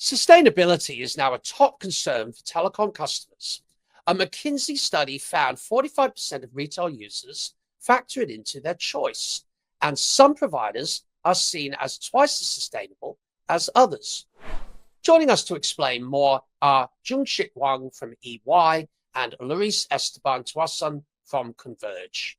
Sustainability is now a top concern for telecom customers. A McKinsey study found 45% of retail users factor it into their choice, and some providers are seen as twice as sustainable as others. Joining us to explain more are Jungshik Wang from EY and Luis Esteban Tuason from Converge.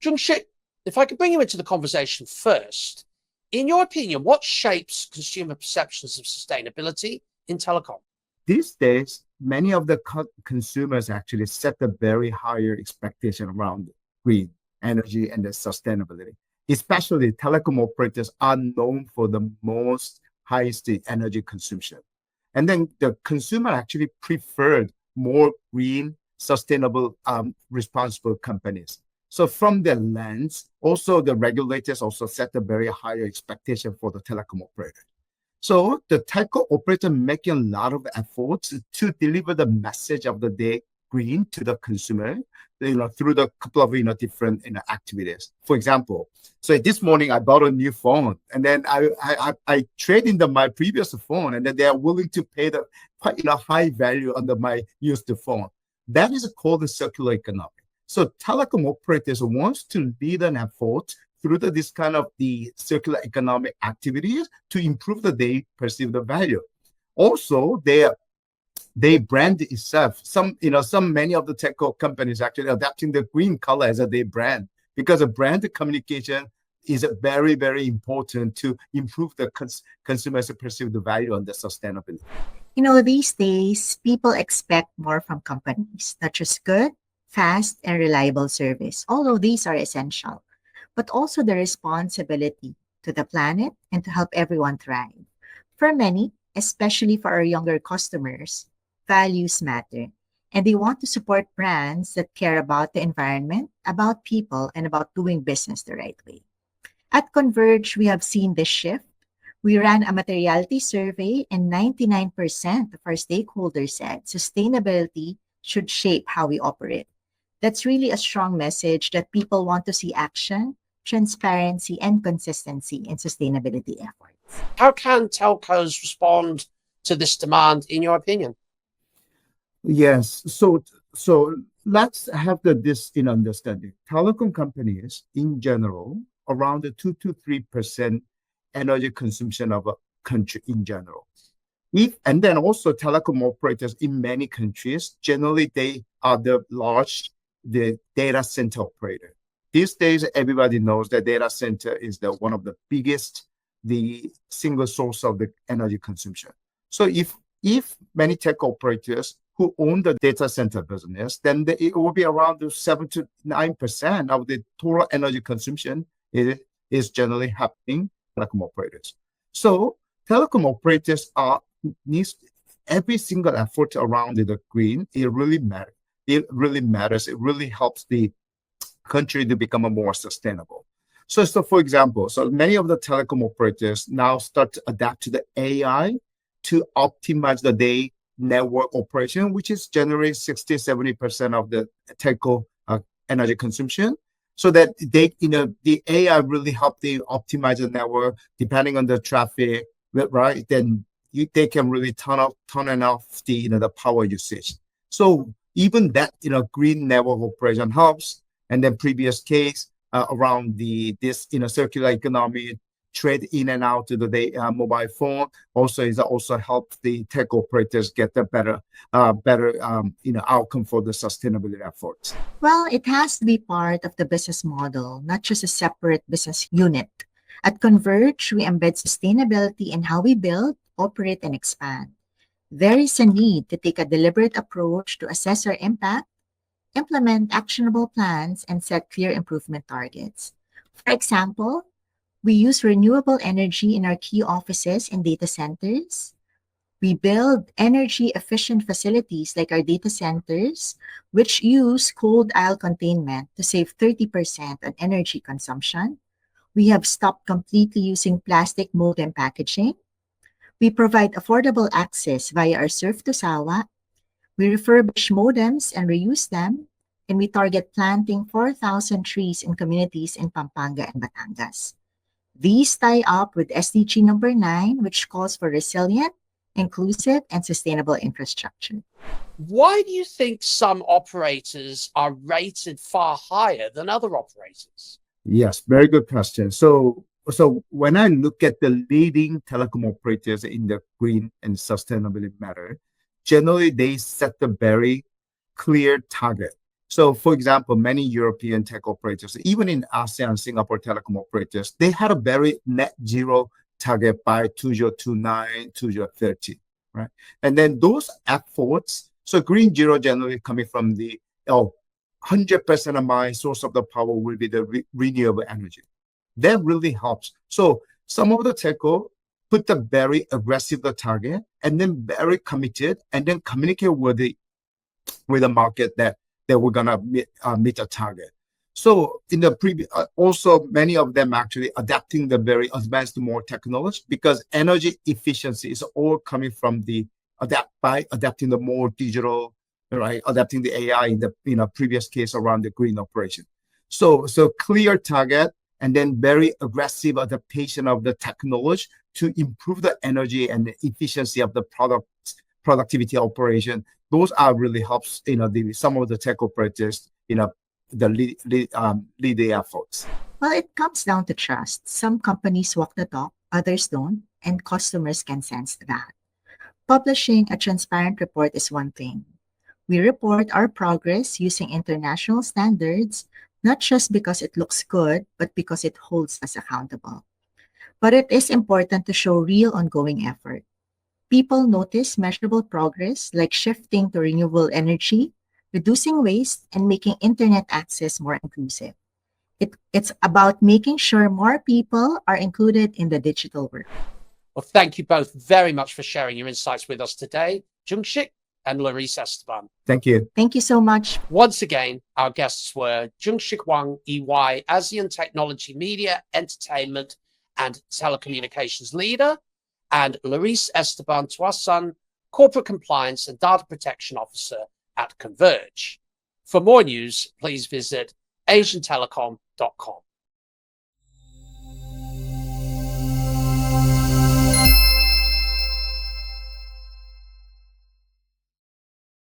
Jungshik, if I could bring you into the conversation first, in your opinion, what shapes consumer perceptions of sustainability in telecom? These days, many of the consumers actually set a very higher expectation around green energy and the sustainability. Especially telecom operators are known for the most highest energy consumption. And then the consumer actually preferred more green, sustainable, responsible companies. So from the lens, also the regulators also set a very higher expectation for the telecom operator. So the telco operator making a lot of efforts to deliver the message of the day green to the consumer, through the couple of different activities. For example, so this morning I bought a new phone, and then I trade in my previous phone, and then they are willing to pay the quite high value under my used phone. That is called the circular economy. So telecom operators wants to lead an effort through this kind of the circular economic activities to improve they perceive the value. Also, their brand itself, many of the telco companies actually adapting the green color as their brand, because a brand communication is very, very important to improve the consumers perceive the value and the sustainability. These days, people expect more from companies, not just good, fast, and reliable service. All of these are essential, but also the responsibility to the planet and to help everyone thrive. For many, especially for our younger customers, values matter, and they want to support brands that care about the environment, about people, and about doing business the right way. At Converge, we have seen this shift. We ran a materiality survey, and 99% of our stakeholders said sustainability should shape how we operate. That's really a strong message that people want to see action, transparency, and consistency in sustainability efforts. How can telcos respond to this demand, in your opinion? Yes. So let's have this in understanding. Telecom companies, in general, around the 2 to 3% energy consumption of a country in general. And then also telecom operators in many countries, generally they are the data center operator. These days, everybody knows that data center is one of the biggest, the single source of the energy consumption. So if many tech operators who own the data center business, then it will be around 7 to 9% of the total energy consumption is generally happening telecom operators. So telecom operators needs every single effort around the green. It really matters. It really helps the country to become more sustainable. So for example, many of the telecom operators now start to adapt to the AI to optimize the network operation, which is generally 60-70% of the telco energy consumption. So that the AI really help they optimize the network depending on the traffic, right? Then they can really turn off the power usage. So even that green network operation helps. And then previous case around this circular economy, trade in and out to the mobile phone also help the tech operators get the better outcome for the sustainability efforts. Well, it has to be part of the business model, not just a separate business unit. At Converge, we embed sustainability in how we build, operate, and expand. There is a need to take a deliberate approach to assess our impact, implement actionable plans, and set clear improvement targets. For example, we use renewable energy in our key offices and data centers. We build energy-efficient facilities like our data centers, which use cold aisle containment to save 30% on energy consumption. We have stopped completely using plastic modem packaging. We provide affordable access via our Surf to Sawa. We refurbish modems and reuse them. And we target planting 4,000 trees in communities in Pampanga and Batangas. These tie up with SDG number 9, which calls for resilient, inclusive, and sustainable infrastructure. Why do you think some operators are rated far higher than other operators? Yes, very good question. So when I look at the leading telecom operators in the green and sustainability matter, generally they set the very clear target. So, for example, many European tech operators, even in ASEAN, Singapore telecom operators, they had a very net zero target by 2029, 2030, right? And then those efforts, so green zero generally coming from the 100% of my source of the power will be the renewable energy. That really helps. So some of the telco put the very aggressive target and then very committed and then communicate with the market that we're gonna meet a target. So in the previous, also many of them actually adapting the very advanced more technology because energy efficiency is all coming from adapting the more digital, right? Adapting the AI in the previous case around the green operation. So clear target and then very aggressive adaptation of the technology to improve the energy and the efficiency of the productivity operation. Those are really helps, some of the tech operators, the lead the efforts. Well, it comes down to trust. Some companies walk the talk, others don't, and customers can sense that. Publishing a transparent report is one thing. We report our progress using international standards, not just because it looks good, but because it holds us accountable. But it is important to show real ongoing effort. People notice measurable progress like shifting to renewable energy, reducing waste, and making internet access more inclusive. It's about making sure more people are included in the digital world. Well, thank you both very much for sharing your insights with us today, Jungshik and Laurice Esteban. Thank you. Thank you so much. Once again, our guests were Jungshik Wang, EY, ASEAN Technology, Media, Entertainment, and Telecommunications Leader, and Laurice Esteban Tuason, Corporate Compliance and Data Protection Officer at Converge. For more news, please visit asiantelecom.com.